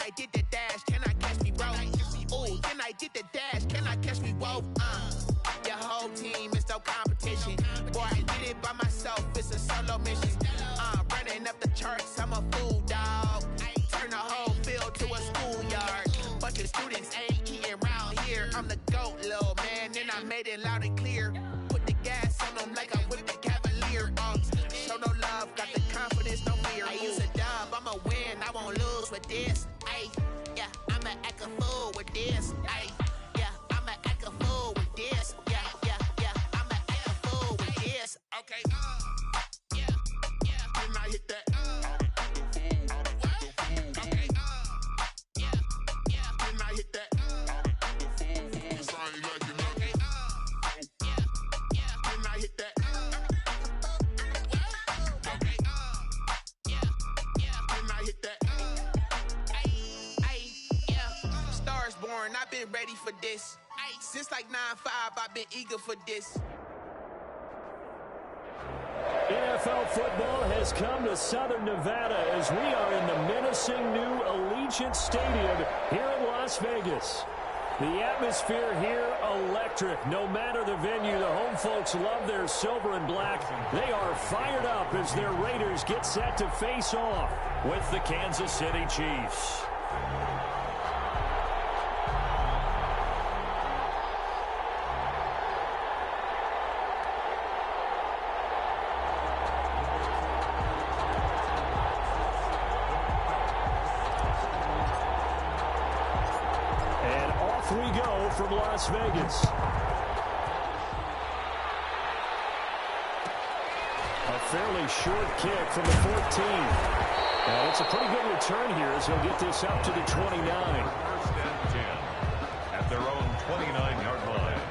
I get the dash? Can I catch me, bro? Ooh, can I get the dash? Can I catch me, whoa? Your whole team is no competition. Boy, I did it by myself, it's a solo mission. Running up the charts, I'm a fool, dog. Turn the whole field to a schoolyard. Bunch of students ain't eating round here. I'm the GOAT, little man, and I made it loud and clear. Put the gas on them like I'm with the Cavalier. Show no love, got the confidence, no fear. I use a dub, I'ma win, I won't lose with this. Ay, yeah, I'ma act a fool with this. Ay, yeah, I'ma act a fool with this. Yeah, yeah, yeah, I'ma act a fool with this. Okay, yeah, yeah, can I hit that? Okay, yeah, yeah, can I hit that? Cause I ain't like it. Okay, yeah, yeah, can I hit that? Okay, yeah, yeah, can I hit that? Ay, yeah, Stars born, I've been ready for this. Ay, since like 9-5, I've been eager for this. NFL football has come to Southern Nevada as we are in the menacing new Allegiant Stadium here in Las Vegas. The atmosphere here, electric. No matter the venue, the home folks love their silver and black. They are fired up as their Raiders get set to face off with the Kansas City Chiefs. We go from Las Vegas. A fairly short kick from the 14. And it's a pretty good return here as he'll get this up to the 29. First and 10 at their own 29-yard line.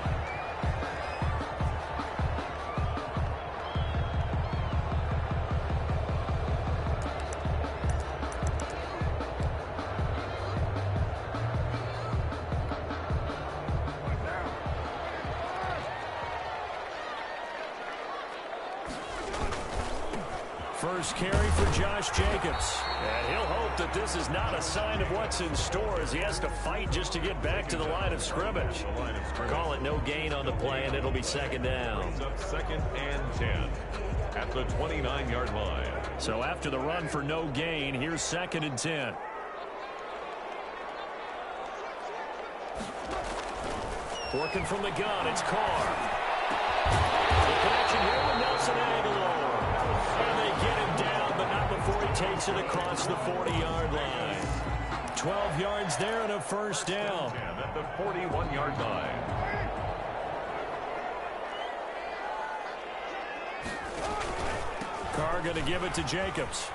First carry for Josh Jacobs. And he'll hope that this is not a sign of what's in store as he has to fight just to get back to the line of scrimmage. Call it no gain on the play, and it'll be second down. Second and 10 at the 29-yard line. So after the run for no gain, here's second and 10. Working from the gun, it's Carr. The connection here with Nelson Agholor. And they get him down, but not before he takes it across the 40-yard line. 12 yards there and a first down. At the 41-yard line. Carr going to give it to Jacobs.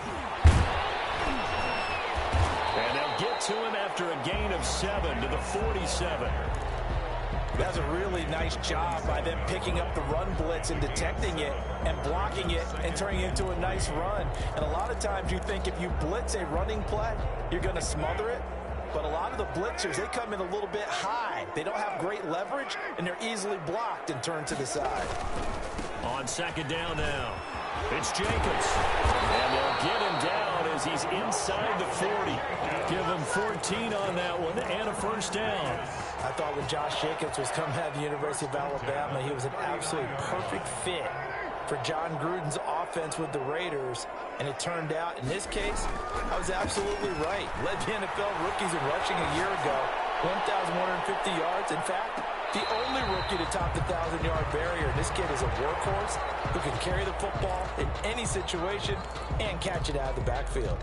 And they'll get to him after a gain of 7 to the 47. That's a really nice job by them picking up the run blitz and detecting it and blocking it and turning it into a nice run. And a lot of times you think if you blitz a running play, you're going to smother it. But a lot of the blitzers, they come in a little bit high. They don't have great leverage, and they're easily blocked and turned to the side. On second down now, it's Jacobs. And they'll get him down as he's inside the 40. Give him 14 on that one and a first down. I thought when Josh Jacobs was coming out of the University of Alabama, he was an absolute perfect fit for John Gruden's offense with the Raiders. And it turned out, in this case, I was absolutely right. Led the NFL rookies in rushing a year ago, 1,150 yards. In fact, the only rookie to top the 1,000-yard barrier. This kid is a workhorse who can carry the football in any situation and catch it out of the backfield.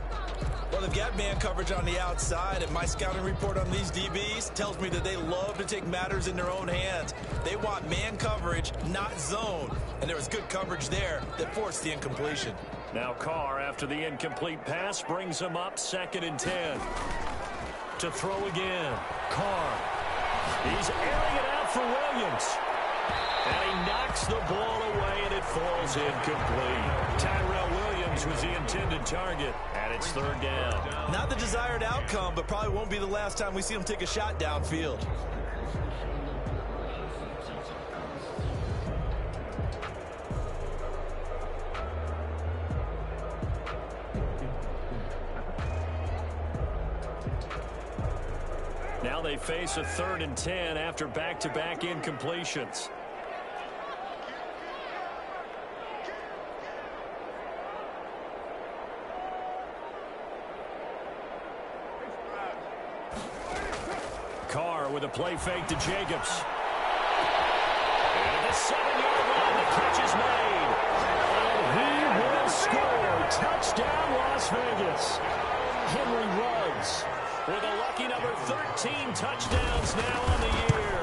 Well, they've got man coverage on the outside, and my scouting report on these DBs tells me that they love to take matters in their own hands. They want man coverage, not zone. And there was good coverage there that forced the incompletion. Now Carr, after the incomplete pass, brings him up second and 10. To throw again. Carr. He's airing it out for Williams. And he knocks the ball away, and it falls incomplete. Tyrell Williams was the intended target, and it's third down. Not the desired outcome, but probably won't be the last time we see him take a shot downfield. Now they face a 3rd and 10 after back-to-back incompletions. Carr with a play fake to Jacobs. And the 7-yard line, the catch is made. And he will score. Touchdown, Las Vegas. Henry Ruggs with a lucky number 13 touchdowns now on the year.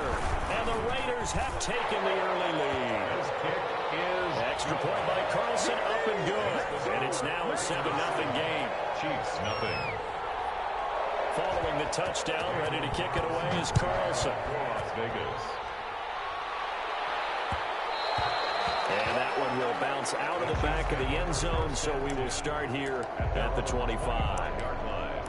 And the Raiders have taken the early lead. This kick is Extra point by Carlson, up and good. And it's now a 7-0 game. Chiefs nothing. Following the touchdown, ready to kick it away is Carlson. Las Vegas. And that one will bounce out of the back of the end zone, so we will start here at the 25-yard line.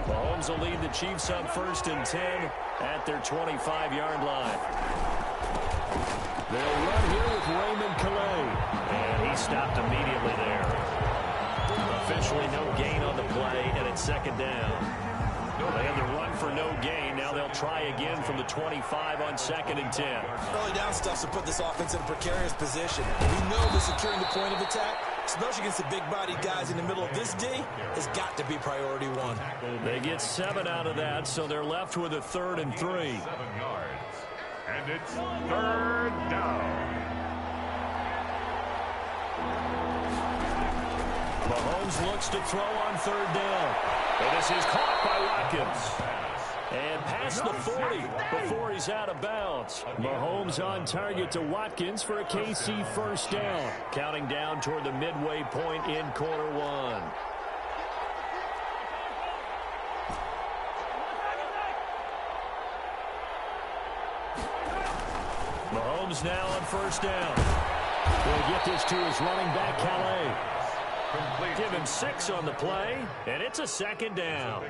Mahomes will lead the Chiefs on 1st and 10 at their 25-yard line. They'll run here with Raymond Calais. And he stopped immediately there. Officially no gain on the play, and it's 2nd down. They had the run for no gain. Now they'll try again from the 25 on 2nd and 10. Early down stuff to put this offense in a precarious position. We know that securing the point of attack, especially against the big-bodied guys in the middle of this D, has got to be priority one. They get 7 out of that, so they're left with a 3rd and 3. 7 yards. And it's 3rd down. Mahomes looks to throw on 3rd down. And this is caught by Watkins. And past the 40 before he's out of bounds. Mahomes on target to Watkins for a KC 1st down. Counting down toward the midway point in quarter 1. Mahomes now on 1st down. He'll get this to his running back, Calais. Give him 6 on the play, and it's a 2nd down.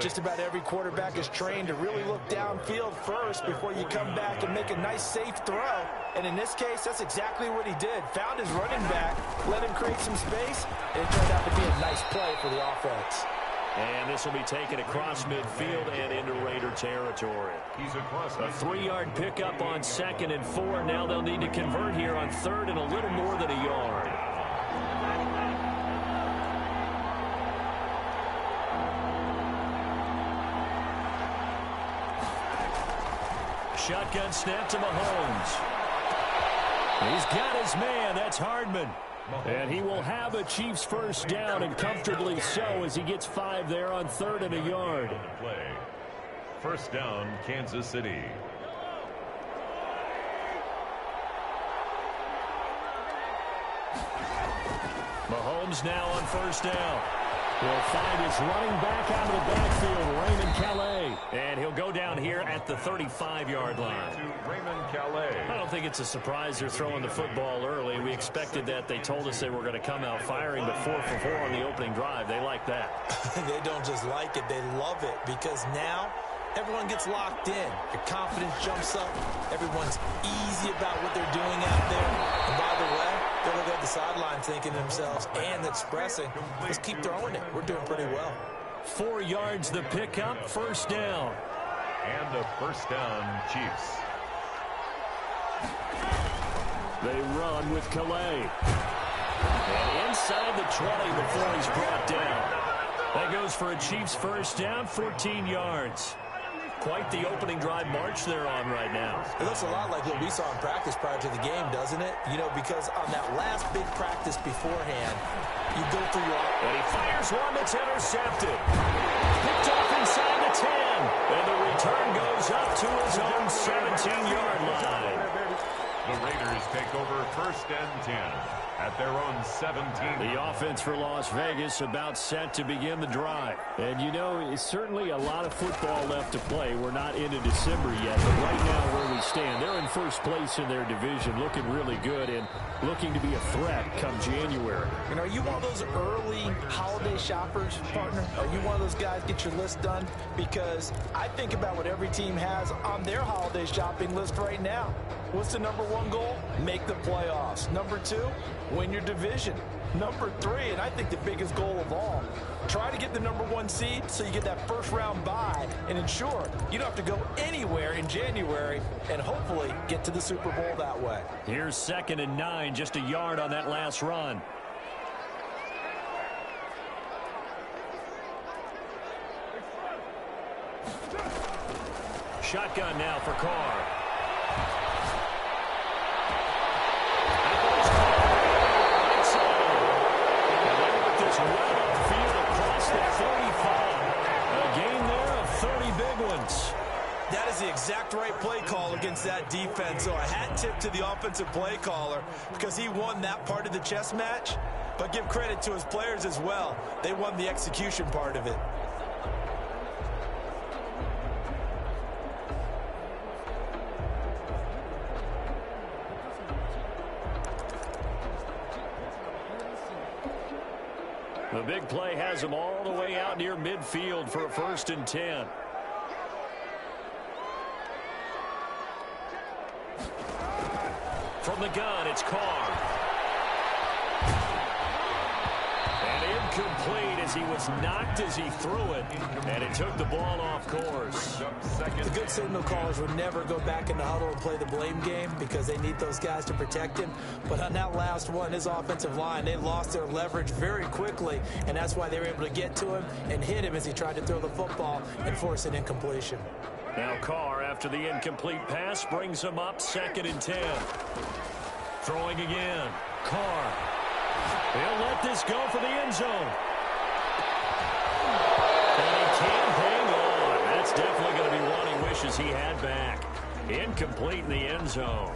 Just about every quarterback is trained to really look downfield first before you come back and make a nice, safe throw. And in this case, that's exactly what he did. Found his running back, let him create some space, and it turned out to be a nice play for the offense. And this will be taken across midfield and into Raider territory. A 3-yard pickup on 2nd and 4. Now they'll need to convert here on 3rd and a little more than a yard. Shotgun snap to Mahomes. He's got his man. That's Hardman. And he will have a Chiefs 1st down, and comfortably so, as he gets 5 there on 3rd and a yard. 1st down, Kansas City. Mahomes now on 1st down. He'll find his running back out of the backfield, Raymond Calais. And he'll go down here at the 35-yard line. To Raymond Calais. I don't think it's a surprise they're throwing the football early. We expected that. They told us they were going to come out firing, but 4 for 4 on the opening drive. They like that. They don't just like it, they love it, because now everyone gets locked in. Your confidence jumps up. Everyone's easy about what they're doing out there. And by the way, they're looking at the sideline thinking to themselves and expressing, let's keep throwing it. We're doing pretty well. 4 yards the pickup, 1st down. And a 1st down, Chiefs. They run with Calais. And inside the 20 before he's brought down. That goes for a Chiefs 1st down, 14 yards. Quite the opening drive march they're on right now. It looks a lot like what we saw in practice prior to the game, doesn't it? You know, because on that last big practice beforehand, you go through your... And he fires one that's intercepted. Picked off inside the 10. And the return goes up to his own 17-yard line. The Raiders take over 1st and 10 at their own 17. The offense for Las Vegas about set to begin the drive. And you know, it's certainly a lot of football left to play. We're not into December yet, but right now where we stand, they're in 1st place in their division, looking really good and looking to be a threat come January. You know, are you one of those early holiday shoppers, partner? Are you one of those guys get your list done? Because I think about what every team has on their holiday shopping list right now. What's the number one goal? Make the playoffs. Number 2, win your division. Number 3, and I think the biggest goal of all, try to get the number 1 seed so you get that first round bye and ensure you don't have to go anywhere in January and hopefully get to the Super Bowl that way. Here's 2nd and 9, just a yard on that last run. Shotgun now for Carr. That is the exact right play call against that defense. So a hat tip to the offensive play caller because he won that part of the chess match. But give credit to his players as well. They won the execution part of it. The big play has him all the way out near midfield for a 1st and 10. From the gun, it's Carr. And incomplete as he was knocked as he threw it. And it took the ball off course. The good signal callers would never go back in the huddle and play the blame game because they need those guys to protect him. But on that last one, his offensive line, they lost their leverage very quickly. And that's why they were able to get to him and hit him as he tried to throw the football and force an incompletion. Now Carr, after the incomplete pass, brings him up 2nd and 10. Throwing again. Carr. He'll let this go for the end zone. And he can't hang on. That's definitely going to be one he wishes he had back. Incomplete in the end zone.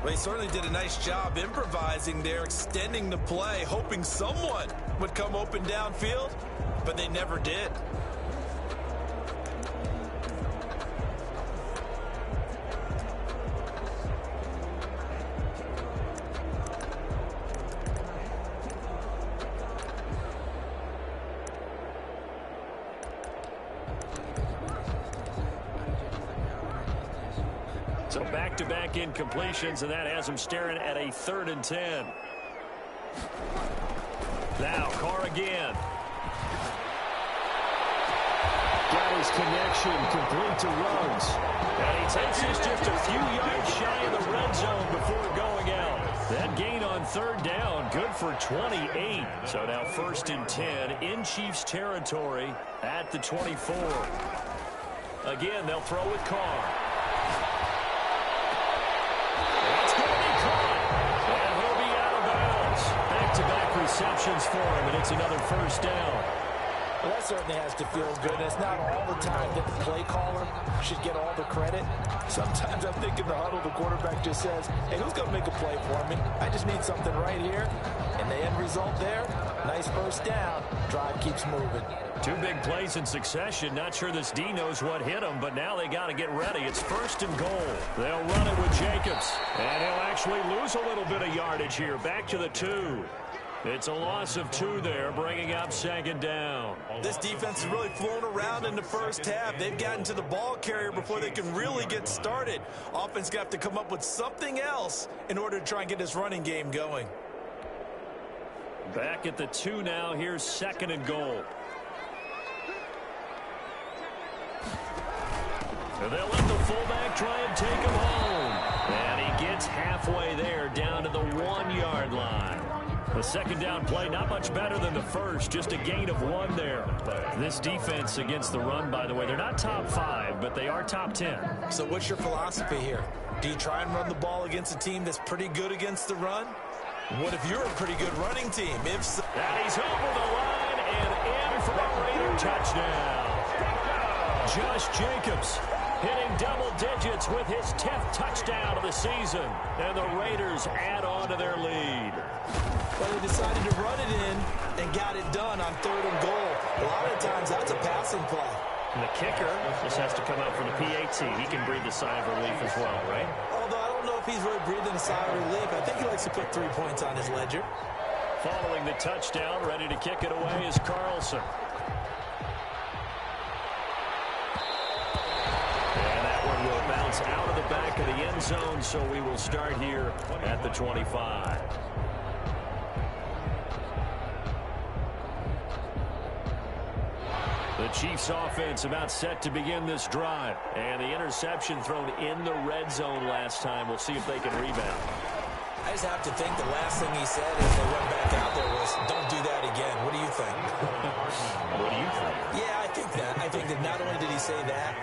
Well, he certainly did a nice job improvising there, extending the play, hoping someone would come open downfield, but they never did. So back-to-back incompletions, and that has him staring at a 3rd and 10. Now Carr again. Got his connection, complete to Ruggs. And he takes this just a few yards shy of the red zone before going out. That gain on 3rd down, good for 28. So now 1st and 10 in Chiefs territory at the 24. Again, they'll throw with Carr. Back-to-back receptions for him, and it's another 1st down. Well, that certainly has to feel good. And it's not all the time that the play caller should get all the credit. Sometimes I think in the huddle, the quarterback just says, hey, who's going to make a play for me? I just need something right here. And the end result there, nice 1st down. Drive keeps moving. 2 big plays in succession. Not sure this D knows what hit him, but now they got to get ready. It's 1st and goal. They'll run it with Jacobs. And he'll actually lose a little bit of yardage here. Back to the 2. It's a loss of 2 there, bringing up 2nd down. This defense has really flown around in the first half. They've gotten to the ball carrier before they can really get started. Offense got to come up with something else in order to try and get this running game going. Back at the 2 now. Here's 2nd and goal. And they'll let the fullback try and take him home. And he gets halfway there, down to the 1-yard line. The 2nd down play, not much better than the first, just a gain of 1 there. This defense against the run, by the way, they're not top 5, but they are top 10. So what's your philosophy here? Do you try and run the ball against a team that's pretty good against the run? What if you're a pretty good running team? If so, and he's over the line and in for a Raider touchdown. Josh Jacobs hitting double digits with his 10th touchdown of the season. And the Raiders add on to their lead. Well, they decided to run it in and got it done on 3rd and goal. A lot of times that's a passing play. And the kicker just has to come out for the PAT. He can breathe a sigh of relief as well, right? Although I don't know if he's really breathing a sigh of relief. I think he likes to put 3 points on his ledger. Following the touchdown, ready to kick it away is Carlson. And that one will bounce offense out of the back of the end zone, so we will start here at the 25. The Chiefs offense about set to begin this drive. And the interception thrown in the red zone last time. We'll see if they can rebound. I just have to think the last thing he said as they went back out there was, don't do that again. What do you think? What do you think? Yeah, I think that. I think that not only did he say that,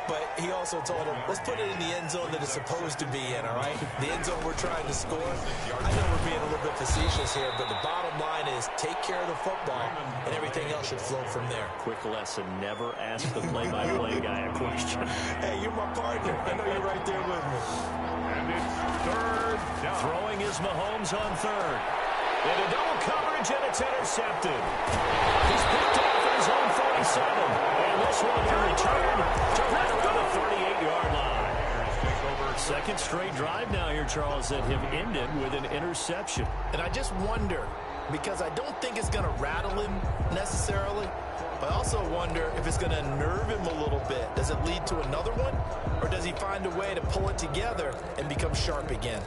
but he also told him, let's put it in the end zone that it's supposed to be in, all right? The end zone we're trying to score. I know we're being a little bit facetious here, but the bottom line is take care of the football, and everything else should flow from there. Quick lesson, never ask the play-by-play guy a question. Hey, you're my partner. I know you're right there with me. And it's third down. Throwing is Mahomes on third. Into double coverage, and it's intercepted. He's picked off at his own 47. And this will be returned to right around the 38-yard line. Second straight drive now here, Charles, that have ended with an interception. And I just wonder, because I don't think it's going to rattle him necessarily, but I also wonder if it's going to nerve him a little bit. Does it lead to another one? Or does he find a way to pull it together and become sharp again?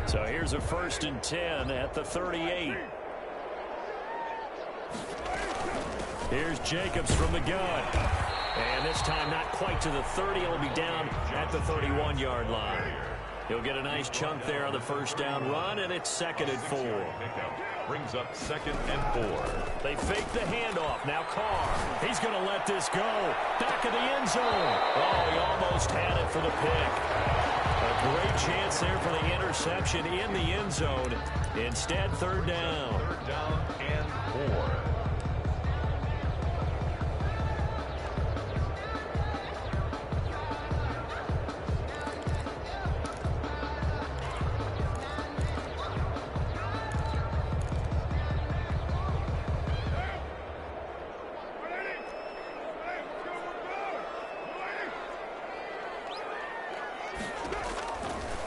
So here's a 1st and 10 at the 38. Here's Jacobs from the gun. And this time not quite to the 30. It'll be down at the 31-yard line. He'll get a nice chunk there on the first down run, and it's 2nd and 4. Brings up 2nd and 4. They fake the handoff. Now Carr. He's going to let this go. Back of the end zone. Oh, he almost had it for the pick. A great chance there for the interception in the end zone. Instead, 3rd down. 3rd down and 4.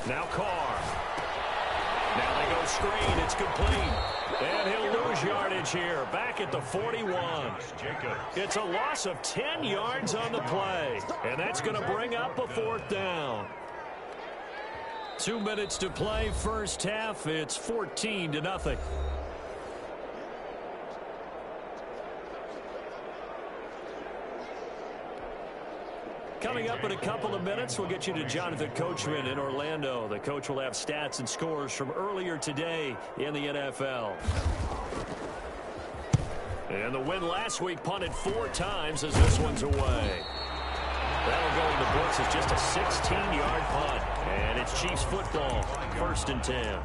Now Carr. Now they go screen. It's complete. And he'll lose yardage here. Back at the 41. It's a loss of 10 yards on the play. And that's going to bring up a 4th down. 2 minutes to play first half. It's 14-0. Coming up in a couple of minutes, we'll get you to Jonathan Coachman in Orlando. The coach will have stats and scores from earlier today in the NFL. And the win last week punted 4 times as this one's away. That'll go in the books as just a 16-yard punt. And it's Chiefs football, 1st and 10.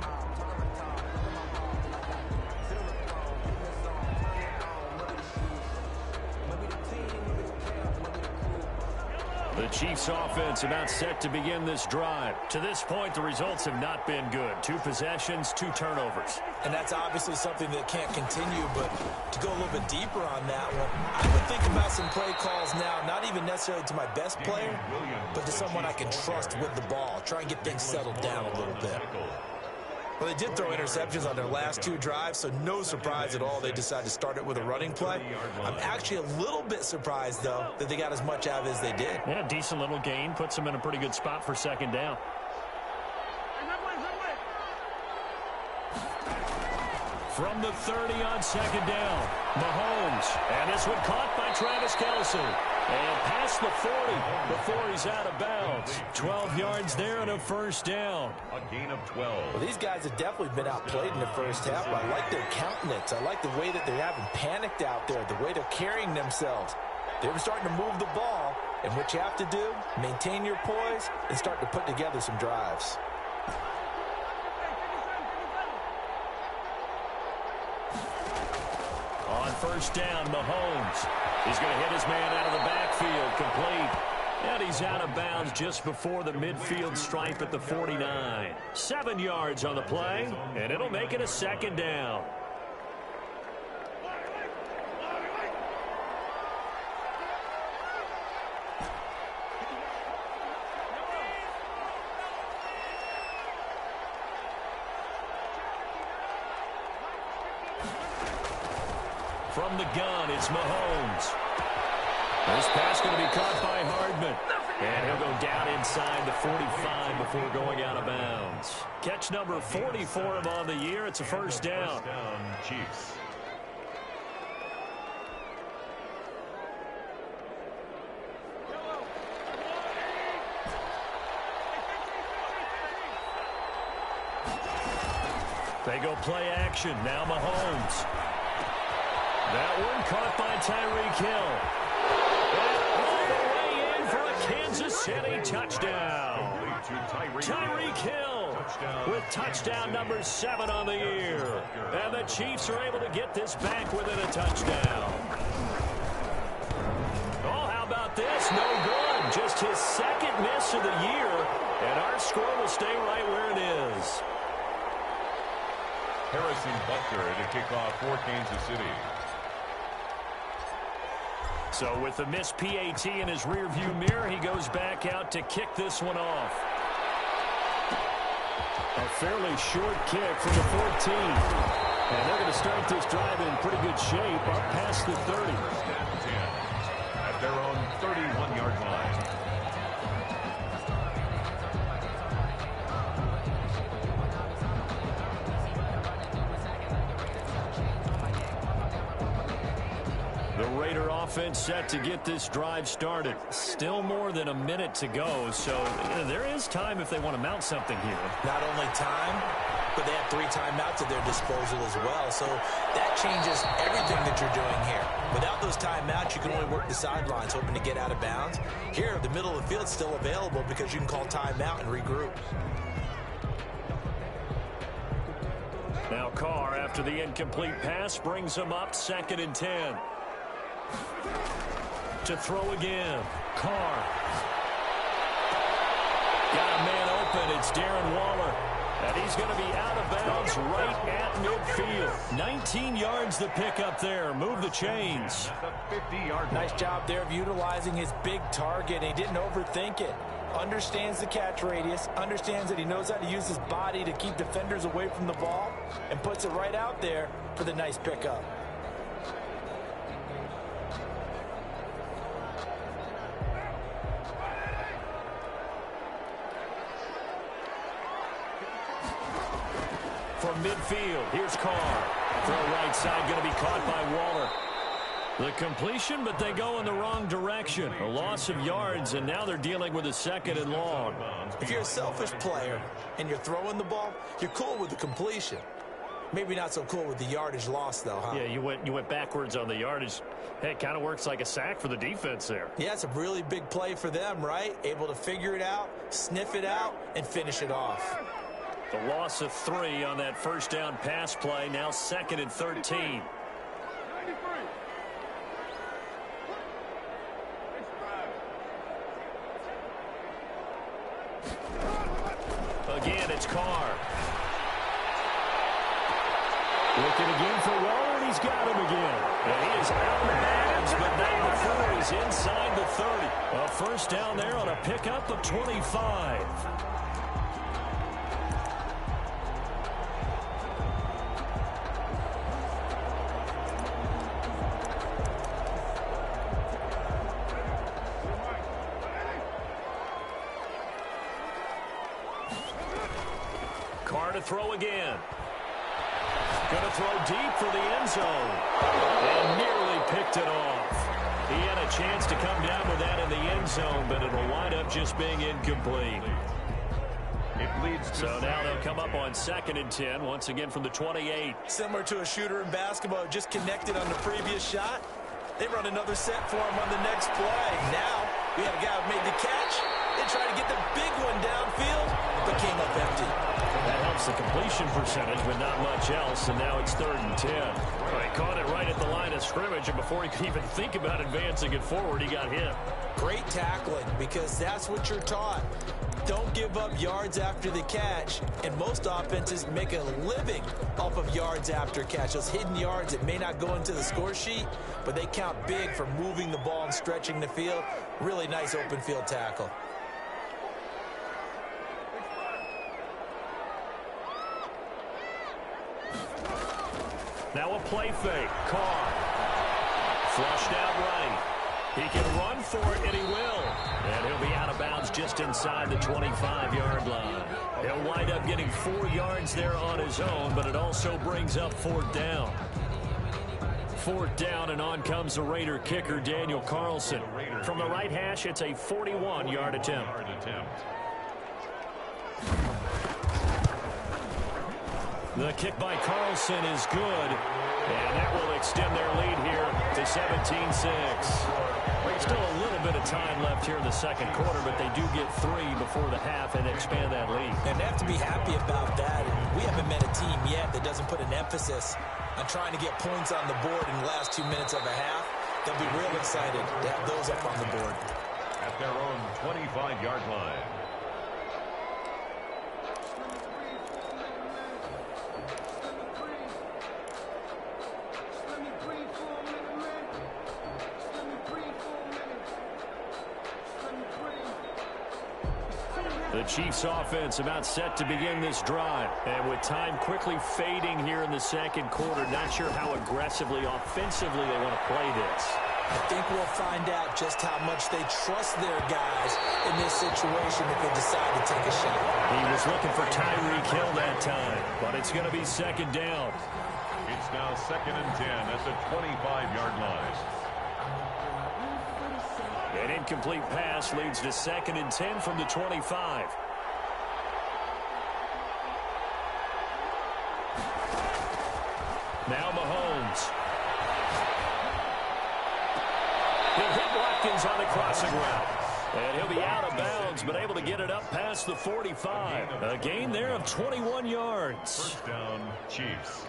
The Chiefs offense about set to begin this drive. To this point, the results have not been good. 2 possessions, 2 turnovers. And that's obviously something that can't continue, but to go a little bit deeper on that one, I would think about some play calls now, not even necessarily to my best player, but to someone I can trust with the ball. Try and get things settled down a little bit. Well, they did throw interceptions on their last 2 drives, so no surprise at all they decided to start it with a running play. I'm actually a little bit surprised, though, that they got as much out of it as they did. Yeah, decent little gain. Puts them in a pretty good spot for 2nd down. From the 30 on 2nd down, Mahomes. And this one caught by Travis Kelce. And past the 40 before he's out of bounds. 12 yards there and a 1st down. A gain of 12. Well, these guys have definitely been outplayed in the first half. I like their countenance. I like the way that they haven't panicked out there, the way they're carrying themselves. They were starting to move the ball, and what you have to do, maintain your poise and start to put together some drives. On 1st down, Mahomes. He's going to hit his man out of the backfield, complete. And he's out of bounds just before the midfield stripe at the 49. 7 yards on the play, and it'll make it a 2nd down. From the gun, it's Mahomes. This pass going to be caught by Hardman. And he'll go down inside the 45 before going out of bounds. Catch number 40 for him on the year. It's a first down. Chiefs. They go play action. Now Mahomes. That one caught by Tyreek Hill. And all the way in for a Kansas City touchdown. Tyreek Hill with touchdown number 7 on the year. And the Chiefs are able to get this back within a touchdown. Oh, how about this? No good. Just his second miss of the year. And our score will stay right where it is. Harrison Butker to kick off for Kansas City. So with the missed PAT in his rearview mirror, he goes back out to kick this one off. A fairly short kick from the 14. And they're going to start this drive in pretty good shape up past the 30. At their own 31-yard line. The Raider offense set to get this drive started. Still more than a minute to go, so there is time if they want to mount something here. Not only time, but they have 3 timeouts at their disposal as well, so that changes everything that you're doing here. Without those timeouts, you can only work the sidelines, hoping to get out of bounds. Here, the middle of the field's still available because you can call timeout and regroup. Now Carr, after the incomplete pass, brings him up 2nd and 10. To throw again. Carr. Got a man open. It's Darren Waller. And he's going to be out of bounds right at midfield. 19 yards the pick up there. Move the chains. Nice job there of utilizing his big target. He didn't overthink it. Understands the catch radius. Understands that he knows how to use his body to keep defenders away from the ball. And puts it right out there for the nice pickup. From midfield, here's Carr. Throw right side, going to be caught by Waller. The completion, but they go in the wrong direction. A loss of yards, and now they're dealing with a 2nd and long. If you're a selfish player and you're throwing the ball, you're cool with the completion. Maybe not so cool with the yardage loss, though, huh? Yeah, you went backwards on the yardage. Hey, it kind of works like a sack for the defense there. Yeah, it's a really big play for them, right? Able to figure it out, sniff it out, and finish it off. The loss of 3 on that first down pass play, now 2nd and 13. Again, it's Carr. Looking again for Waller, and he's got him again. And he is out of bounds, but now the 4 is inside the 30. A first down there on a pickup of 25. Carr to throw again. Going to throw deep for the end zone. And nearly picked it off. He had a chance to come down with that in the end zone, but it'll wind up just being incomplete. It leads to so now they'll come up on 2nd and 10, once again from the 28. Similar to a shooter in basketball, just connected on the previous shot. They run another set for him on the next play. Now, we have a guy who made the catch. They try to get the big one downfield, but came up empty. That helps the completion percentage, but not much else, and now it's 3rd and 10. Well, he caught it right at the line of scrimmage, and before he could even think about advancing it forward, he got hit. Great tackling, because that's what you're taught. Don't give up yards after the catch, and most offenses make a living off of yards after catch. Those hidden yards that may not go into the score sheet, but they count big for moving the ball and stretching the field. Really nice open field tackle. Now a play fake. Carr. Flushed out right. He can run for it, and he will. And he'll be out of bounds just inside the 25-yard line. He'll wind up getting 4 yards there on his own, but it also brings up 4th down. 4th down, and on comes the Raider kicker, Daniel Carlson. From the right hash, it's a 41-yard attempt. The kick by Carlson is good, and that will extend their lead here to 17-6. Still a little bit of time left here in the second quarter, but they do get 3 before the half and expand that lead. And they have to be happy about that. And we haven't met a team yet that doesn't put an emphasis on trying to get points on the board in the last 2 minutes of a half. They'll be real excited to have those up on the board. At their own 25-yard line. The Chiefs offense about set to begin this drive. And with time quickly fading here in the second quarter, not sure how aggressively, offensively they want to play this. I think we'll find out just how much they trust their guys in this situation if they decide to take a shot. He was looking for Tyreek Hill that time, but it's going to be second down. It's now 2nd and 10 at the 25-yard line. An incomplete pass leads to 2nd and 10 from the 25. Now Mahomes. He'll hit Watkins on the crossing route. And he'll be out of bounds, but able to get it up past the 45. A gain there of 21 yards. 1st down, Chiefs.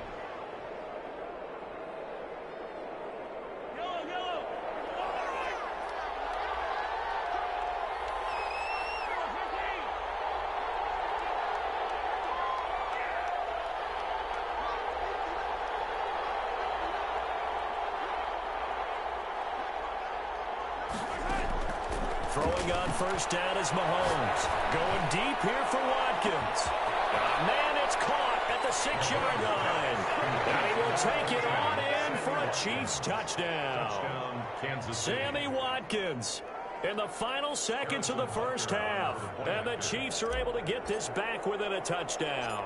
Throwing on 1st down is Mahomes. Going deep here for Watkins. Man, it's caught at the 6-yard line. And he will take it on in for a Chiefs touchdown. Kansas City. Sammy Watkins in the final seconds of the first half. And the Chiefs are able to get this back within a touchdown.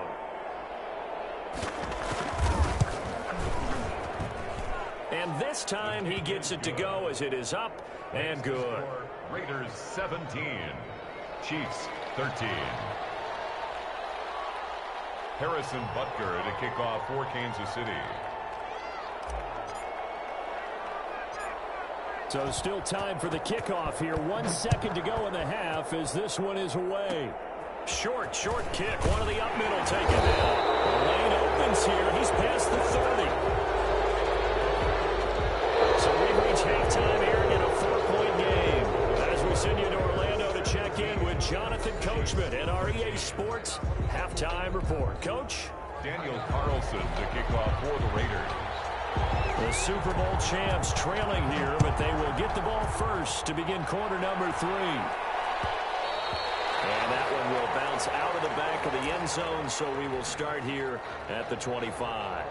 And this time he gets it to go as it is up and good. Raiders 17, Chiefs 13. Harrison Butker to kick off for Kansas City. So still time for the kickoff here. 1 second to go in the half as this one is away. Short kick. One of the up middle taken down. The lane opens here. He's past the 30. So we reach halftime here in a 4-point game. As we send you to Orlando to check in with Jonathan Coachman at our EA Sports Halftime Report. Coach? Daniel Carlson to kick off for the Raiders. The Super Bowl champs trailing here, but they will get the ball first to begin quarter number 3. And that one will bounce out of the back of the end zone, so we will start here at the 25.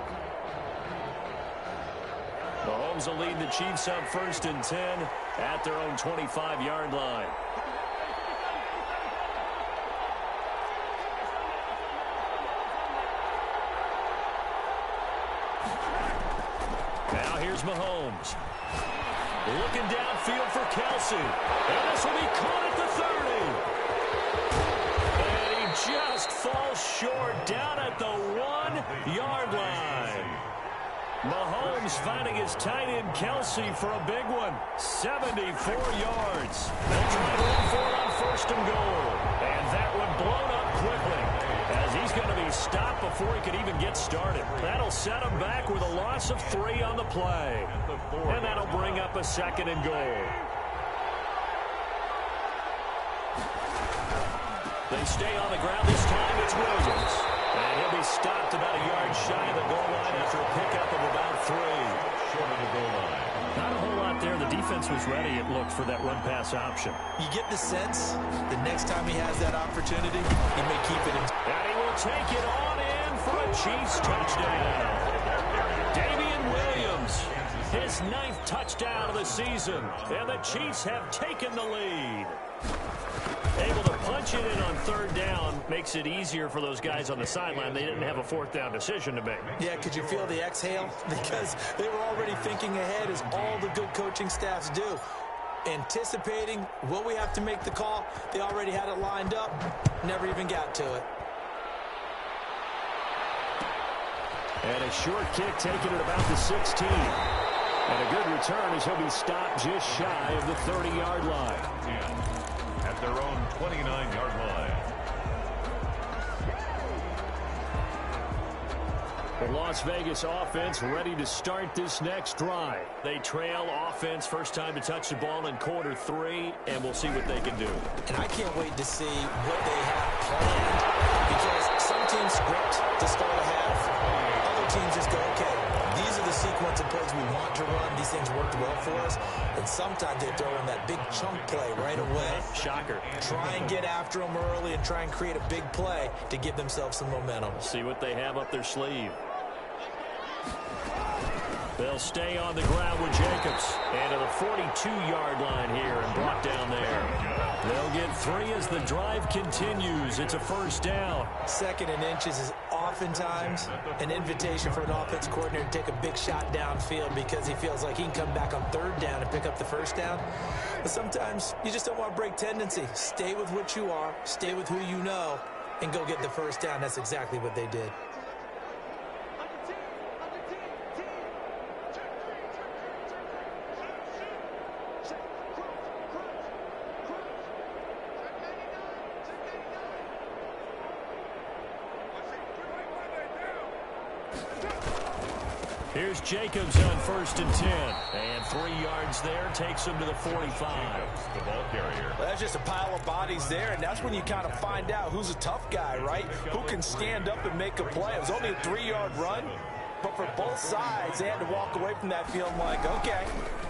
Mahomes will lead the Chiefs up 1st and 10 at their own 25-yard line. Now here's Mahomes. Looking downfield for Kelsey. And this will be caught at the 30. And he just falls short down at the 1-yard line. Mahomes finding his tight end Kelsey for a big one. 74 yards. They'll try to run for it on 1st and goal. And that one blown up quickly as he's going to be stopped before he could even get started. That'll set him back with a loss of 3 on the play. And that'll bring up a 2nd and goal. They stay on the ground. This time it's Williams. And he'll be stopped about a yard shy of the goal line after a pickup of about 3. Short of the goal line. Not a whole lot there. The defense was ready, it looked, for that run-pass option. You get the sense the next time he has that opportunity, he may keep it in. And he will take it on in for a Chiefs touchdown. Damian Williams His 9th touchdown of the season. And the Chiefs have taken the lead. Able to punch it in on 3rd down makes it easier for those guys on the sideline. They didn't have a 4th down decision to make. Yeah, could you feel the exhale? Because they were already thinking ahead, as all the good coaching staffs do. Anticipating, will we have to make the call? They already had it lined up. Never even got to it. And a short kick taken at about the 16. And a good return as he'll be stopped just shy of the 30-yard line. At their own 29-yard line. The Las Vegas offense ready to start this next drive. They trail offense, first time to touch the ball in quarter 3, and we'll see what they can do. And I can't wait to see what they have planned, because some teams script to start a half. Other teams just go, okay, these are the sequence of plays we want to run. These things worked well for us. And sometimes they throw in that big chunk play right away. Shocker. Try and get after them early and try and create a big play to give themselves some momentum. See what they have up their sleeve. They'll stay on the ground with Jacobs. And to the 42-yard line here and brought down there. They'll get 3 as the drive continues. It's a first down. 2nd and inches is oftentimes an invitation for an offense coordinator to take a big shot downfield because he feels like he can come back on 3rd down and pick up the first down. But sometimes you just don't want to break tendency. Stay with what you are, stay with who you know, and go get the first down. That's exactly what they did. Here's Jacobs on 1st and 10. And 3 yards there takes him to the 45. The ball carrier. Well, that's just a pile of bodies there, and that's when you kind of find out who's a tough guy, right? Who can stand up and make a play. It was only a 3-yard run, but for both sides, they had to walk away from that field like, okay,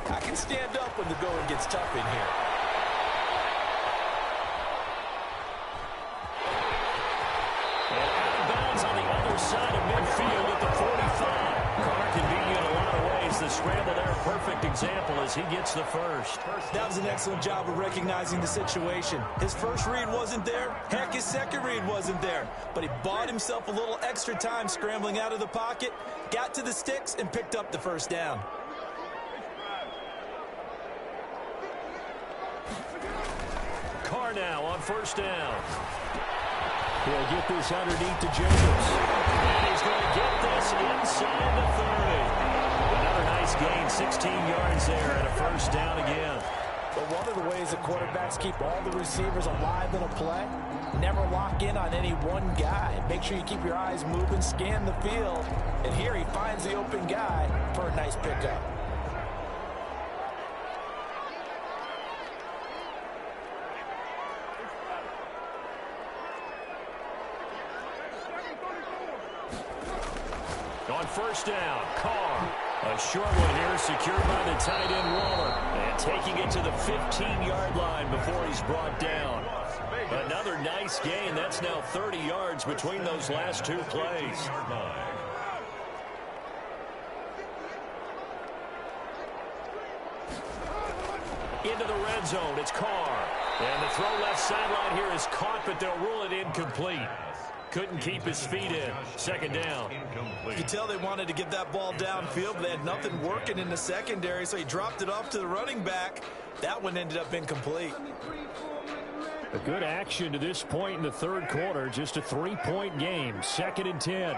I can stand up when the going gets tough in here. And out of bounds on the other side of midfield at the 45. Carr can beat you in a lot of ways. The scramble there, a perfect example as he gets the first. That was an excellent job of recognizing the situation. His first read wasn't there. Heck, his second read wasn't there. But he bought himself a little extra time scrambling out of the pocket, got to the sticks, and picked up the first down. Carr now on 1st down. He'll get this underneath to Jacobs. And he's going to get this inside the 30. Another nice gain, 16 yards there, and a first down again. But one of the ways that quarterbacks keep all the receivers alive in a play, never lock in on any one guy. Make sure you keep your eyes moving, scan the field. And here he finds the open guy for a nice pickup. On 1st down, Carr. A short one here, secured by the tight end Waller. And taking it to the 15-yard line before he's brought down. Another nice gain. That's now 30 yards between those last 2 plays. Into the red zone, it's Carr. And the throw left sideline here is caught, but they'll rule it incomplete. Couldn't keep his feet in. 2nd down. You could tell they wanted to get that ball downfield, but they had nothing working in the secondary, so he dropped it off to the running back. That one ended up incomplete. A good action to this point in the 3rd quarter. Just a 3-point game. 2nd and 10.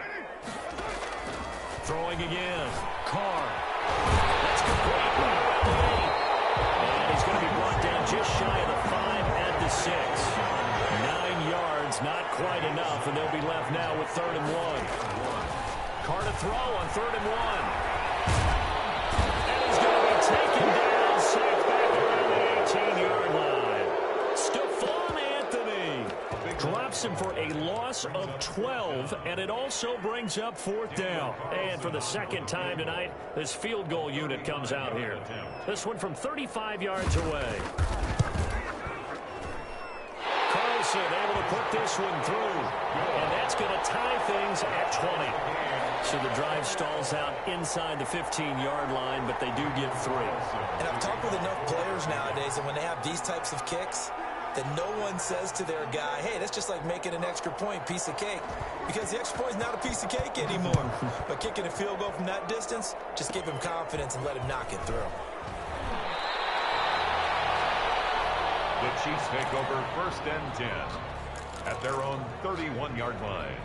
Throwing again. Carr. That's complete. And he's going to be brought down just shy of the 5 at the 6. 9 yards, not quite enough, and they'll be left now with 3rd and 1. Carr to throw on 3rd and 1. And he's going to be taken down, sacked back around the 18-yard line. Stephon Anthony drops him for a loss of 12, and it also brings up 4th down. And for the 2nd time tonight, this field goal unit comes out here. This one from 35 yards away. Carlson able to put this one through. And that's going to tie things at 20. So the drive stalls out inside the 15-yard line, but they do get 3. And I've talked with enough players nowadays, and when they have these types of kicks, that no one says to their guy, hey, that's just like making an extra point piece of cake. Because the extra point is not a piece of cake anymore. But kicking a field goal from that distance, just give him confidence and let him knock it through. The Chiefs take over 1st and 10 at their own 31-yard line.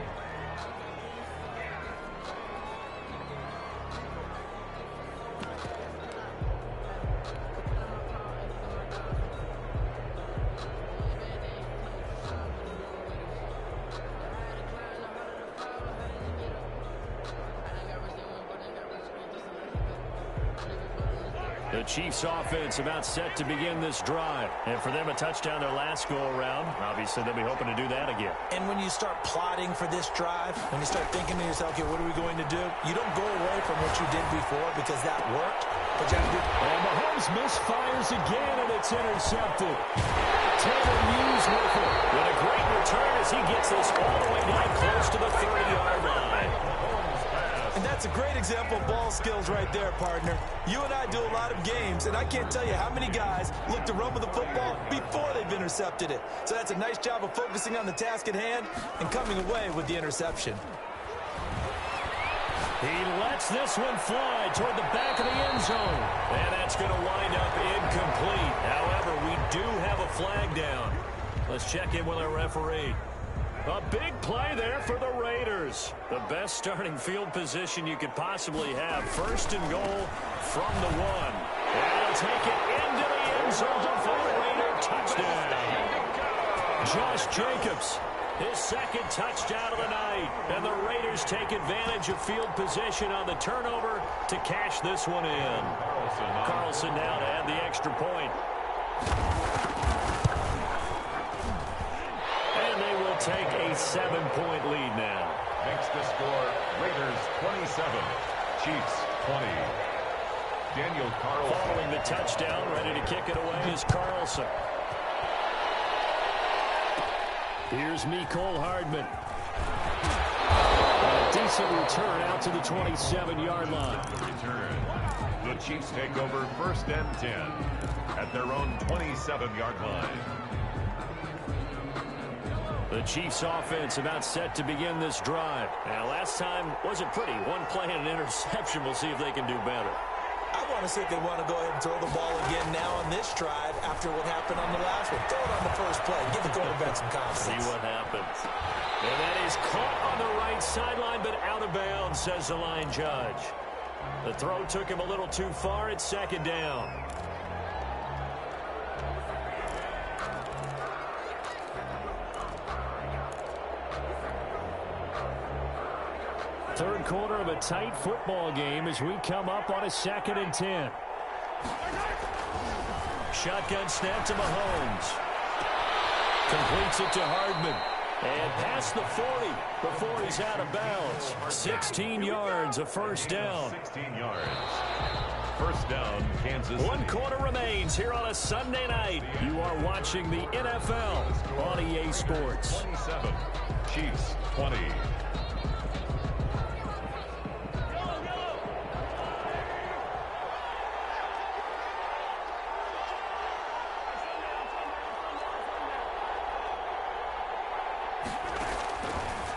The Chiefs offense about set to begin this drive. And for them, a touchdown their last go-around. Obviously, they'll be hoping to do that again. And when you start plotting for this drive, when you start thinking to yourself, okay, what are we going to do? You don't go away from what you did before because that worked. But you have to do. And Mahomes misfires again, and it's intercepted. Taylor Hughes with it. With a great return as he gets this all the way down close to the 30-yard line. And that's a great example of ball skills right there, partner. You and I do a lot of games, and I can't tell you how many guys look to run with the football before they've intercepted it. So that's a nice job of focusing on the task at hand and coming away with the interception. He lets this one fly toward the back of the end zone. And that's going to wind up incomplete. However, we do have a flag down. Let's check in with our referee. A big play there for the Raiders. The best starting field position you could possibly have. 1st and goal from the 1. And he'll take it into the end zone for the Raider touchdown. Josh Jacobs, his 2nd touchdown of the night. And the Raiders take advantage of field position on the turnover to cash this one in. Carlson now to add the extra point. Take a 7-point lead now. Makes the score Raiders 27, Chiefs 20. Daniel Carlson. Following the touchdown, ready to kick it away is Carlson. Here's Mecole Hardman. A decent return out to the 27-yard line. Return. The Chiefs take over 1st and 10 at their own 27-yard line. The Chiefs offense about set to begin this drive. Now, last time wasn't pretty. One play and an interception. We'll see if they can do better. I want to see if they want to go ahead and throw the ball again now on this drive after what happened on the last one. Throw it on the first play. Give the quarterback some confidence. See what happens. And that is caught on the right sideline, but out of bounds, says the line judge. The throw took him a little too far. It's 2nd down. Third quarter of a tight football game as we come up on a 2nd and 10. Shotgun snap to Mahomes. Completes it to Hardman. And past the 40 before he's out of bounds. 16 yards, a 1st down. 16 yards. 1st down, Kansas City. 1 quarter remains here on a Sunday night. You are watching the NFL on EA Sports. 27, Chiefs 20.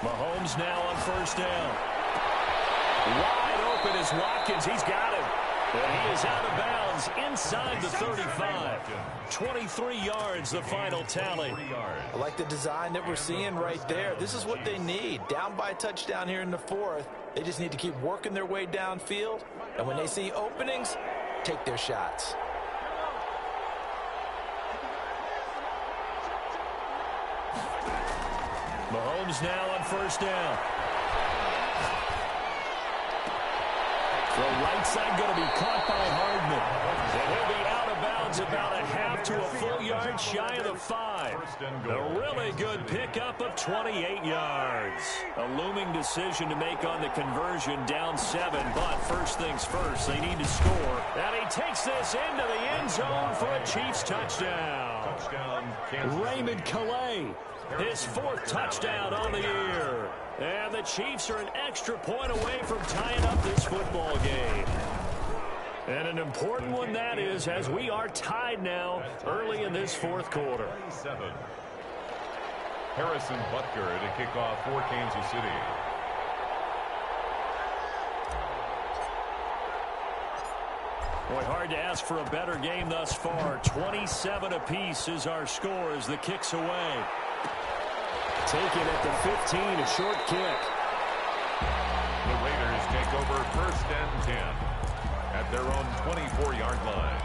Mahomes now on 1st down. Wide open is Watkins. He's got him. And he is out of bounds inside the 35. 23 yards, the final tally. I like the design that we're seeing right there. This is what they need. Down by a touchdown here in the 4th. They just need to keep working their way downfield. And when they see openings, take their shots. Mahomes now on 1st down. The right side going to be caught by Hardman. And he'll be out of bounds about a half to a full yard shy of the 5. A really good pickup of 28 yards. A looming decision to make on the conversion, down 7. But first things first, they need to score. And he takes this into the end zone for a Chiefs touchdown. Touchdown, Kansas City. Raymond Calais his 4th touchdown on the year. And the Chiefs are an extra point away from tying up this football game. And an important one that is, as we are tied now early in this 4th quarter. 27. Harrison Butker to kick off for Kansas City. Boy, hard to ask for a better game thus far. 27 apiece is our score as the kick's away. Taken at the 15, a short kick. The Raiders take over 1st and 10 at their own 24-yard line.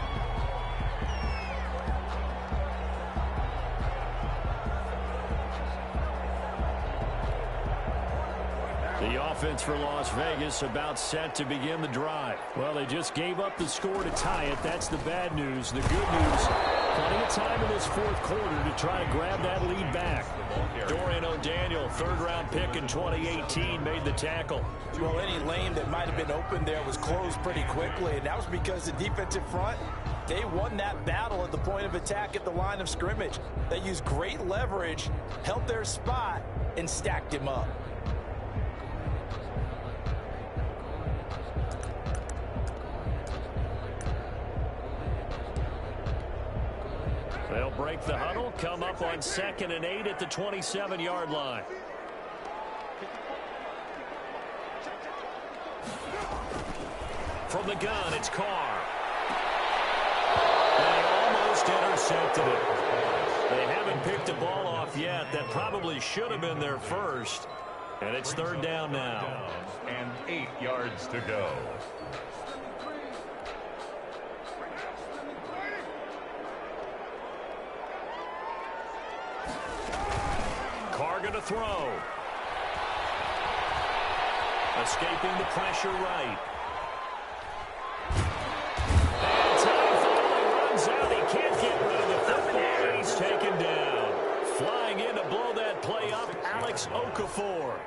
The offense for Las Vegas about set to begin the drive. Well, they just gave up the score to tie it. That's the bad news. The good news, plenty of time in this 4th quarter to try to grab that lead back. Dorian O'Daniel, 3rd-round pick in 2018, made the tackle. Well, any lane that might have been open there was closed pretty quickly, and that was because the defensive front, they won that battle at the point of attack at the line of scrimmage. They used great leverage, held their spot, and stacked him up. They'll break the huddle, come up on 2nd and 8 at the 27-yard line. From the gun, it's Carr. They almost intercepted it. They haven't picked a ball off yet. That probably should have been their first. And it's 3rd down now. And 8 yards to go. Carr going to throw. Escaping the pressure right. And time finally runs out. He can't get rid of the football. He's taken down. Flying in to blow that play up, Alex Okafor.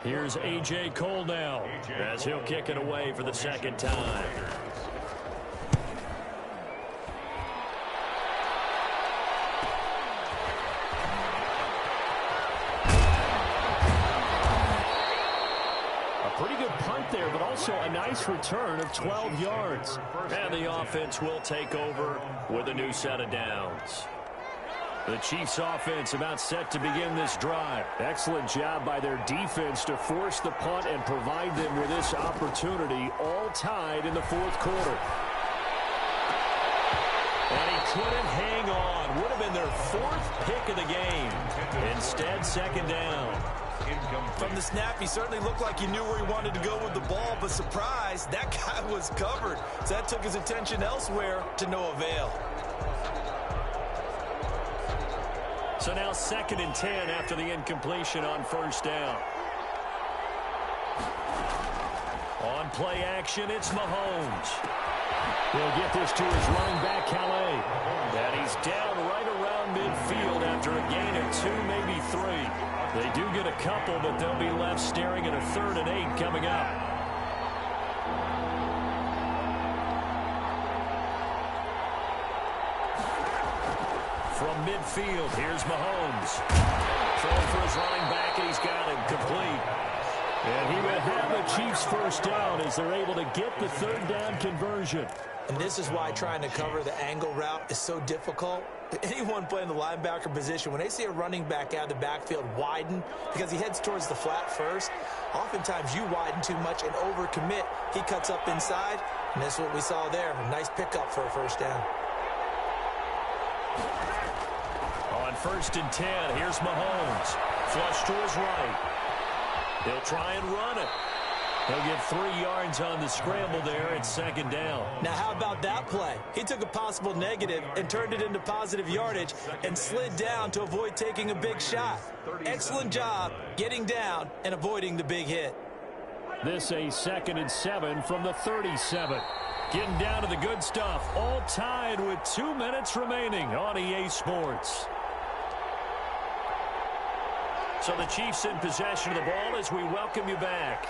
Here's A.J. Cole now as he'll kick it away for the 2nd time. Pretty good punt there, but also a nice return of 12 yards. And the offense will take over with a new set of downs. The Chiefs offense about set to begin this drive. Excellent job by their defense to force the punt and provide them with this opportunity, all tied in the 4th quarter. And he couldn't hang on. Would have been their 4th pick of the game. Instead, 2nd down. From the snap, he certainly looked like he knew where he wanted to go with the ball, but surprise, that guy was covered. So that took his attention elsewhere to no avail. So now 2nd and 10 after the incompletion on 1st down. On play action, it's Mahomes. He'll get this to his running back, Calais. And he's down right around midfield after a gain of 2, maybe 3. They do get a couple, but they'll be left staring at a 3rd and 8 coming up. From midfield, here's Mahomes. Throwing for his running back, and he's got him complete. And he will have the Chiefs' 1st down as they're able to get the 3rd down conversion. And this is why trying to cover the angle route is so difficult. Anyone playing the linebacker position, when they see a running back out of the backfield widen because he heads towards the flat first, oftentimes you widen too much and overcommit. He cuts up inside, and that's what we saw there. A nice pickup for a 1st down. On 1st and 10, here's Mahomes. Flush to his right. He'll try and run it. He'll get 3 yards on the scramble there at 2nd down. Now, how about that play? He took a possible negative and turned it into positive yardage and slid down to avoid taking a big shot. Excellent job getting down and avoiding the big hit. This a 2nd and 7 from the 37. Getting down to the good stuff. All tied with 2 minutes remaining on EA Sports. So the Chiefs in possession of the ball as we welcome you back.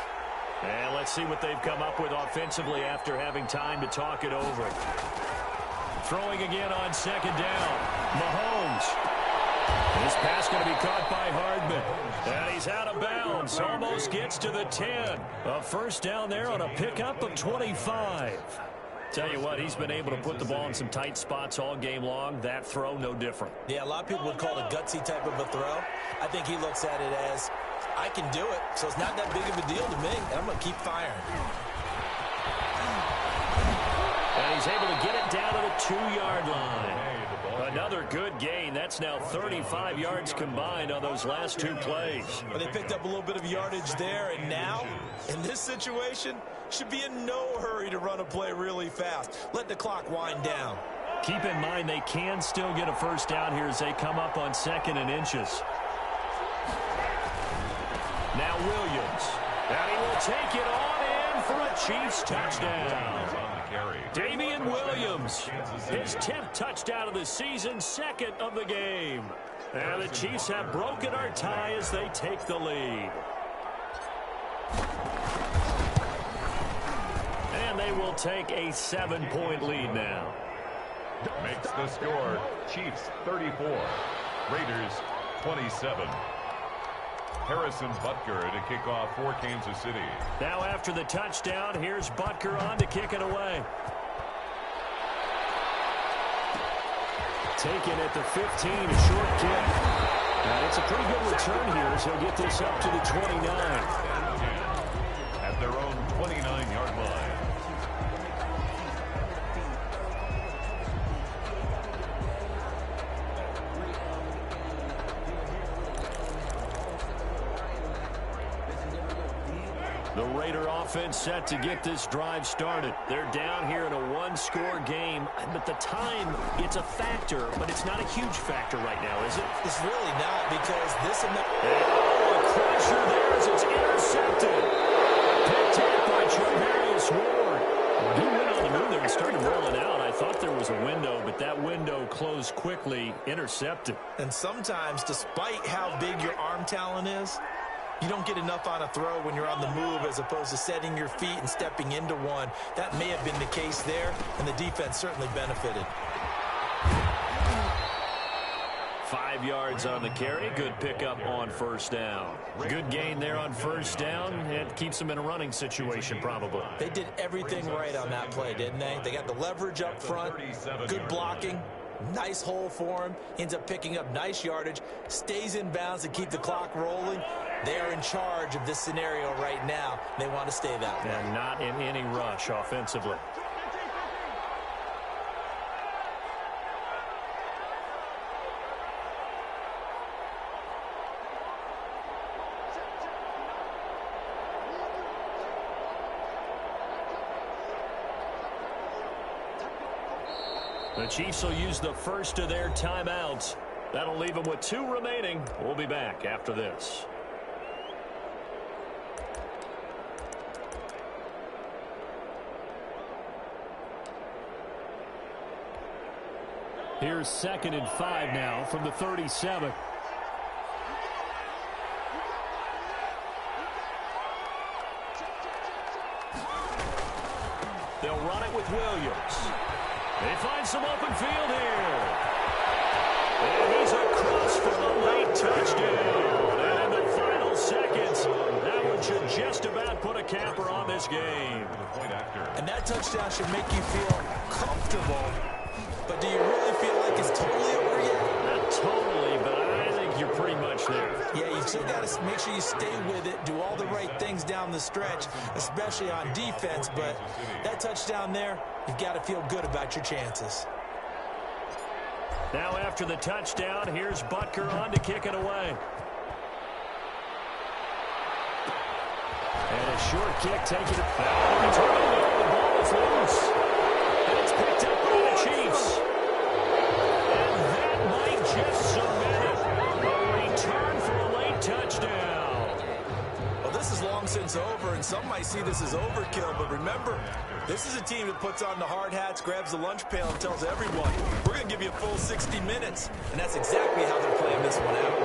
And let's see what they've come up with offensively after having time to talk it over. Throwing again on 2nd down. Mahomes This pass going to be caught by Hardman. And he's out of bounds. Almost gets to the 10. A first down there on a pickup of 25. Tell you what, he's been able to put the ball in some tight spots all game long. That throw, no different. Yeah, a lot of people would call it a gutsy type of a throw. I think he looks at it as, I can do it, so it's not that big of a deal to me, and I'm going to keep firing. And he's able to get it down to the 2-yard line. Another good gain. That's now 35 yards combined on those last 2 plays. Well, they picked up a little bit of yardage there, and now, in this situation, should be in no hurry to run a play really fast. Let the clock wind down. Keep in mind they can still get a first down here as they come up on 2nd and inches. Now Williams. And he will take it on in for a Chiefs touchdown. Damian Williams, his 10th touchdown of the season, 2nd of the game. And the Chiefs have broken our tie as they take the lead. And they will take a 7-point lead now. Makes the score Chiefs 34, Raiders 27. Harrison Butker to kick off for Kansas City. Now after the touchdown, here's Butker on to kick it away. Taken at the 15, a short kick. And it's a pretty good return here as he'll get this up to the 29. At their own 29-yard line. The Raider offense set to get this drive started. They're down here in a 1-score game, but the time, it's a factor, but it's not a huge factor right now, is it? It's really not, because this... a crusher there as it's intercepted. Picked up by Charvarius Ward. He went on the move there and started rolling out. I thought there was a window, but that window closed quickly, intercepted. And sometimes, despite how big your arm talent is, you don't get enough on a throw when you're on the move as opposed to setting your feet and stepping into one. That may have been the case there, and the defense certainly benefited. 5 yards on the carry. Good pickup on first down. Good gain there on first down. It keeps them in a running situation probably. They did everything right on that play, didn't they? They got the leverage up front, good blocking, nice hole for him, ends up picking up nice yardage, stays in bounds to keep the clock rolling. They are in charge of this scenario right now. They want to stay that way. And not in any rush offensively. The Chiefs will use the first of their timeouts. That'll leave them with 2 remaining. We'll be back after this. Here's 2nd and 5 now from the 37. They'll run it with Williams. They find some open field here. And he's across for the late touchdown. And in the final seconds, that one should just about put a capper on this game. And that touchdown should make you feel comfortable. But do you really feel like it's totally over yet? Not totally, but I think you're pretty much there. Yeah, you still got to make sure you stay with it, do all the right things down the stretch, especially on defense. But that touchdown there, you've got to feel good about your chances. Now after the touchdown, here's Butker on to kick it away. And a short kick taking it back. The ball is loose. And it's picked up by the Chiefs. And that might just submit it. A return for a late touchdown. Well, this is long since over, and some might see this as overkill. But remember, this is a team that puts on the hard hats, grabs the lunch pail, and tells everyone, we're going to give you a full 60 minutes. And that's exactly how they're playing this one out.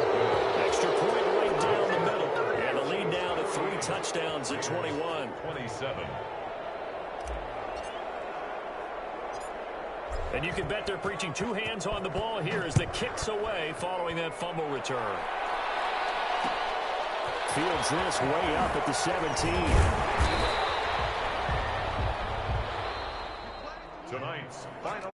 Extra point right down the middle. And the lead down to 3 touchdowns at 21. 27. And you can bet they're preaching two hands on the ball here as the kick's away following that fumble return. Fields this way up at the 17. Tonight's final.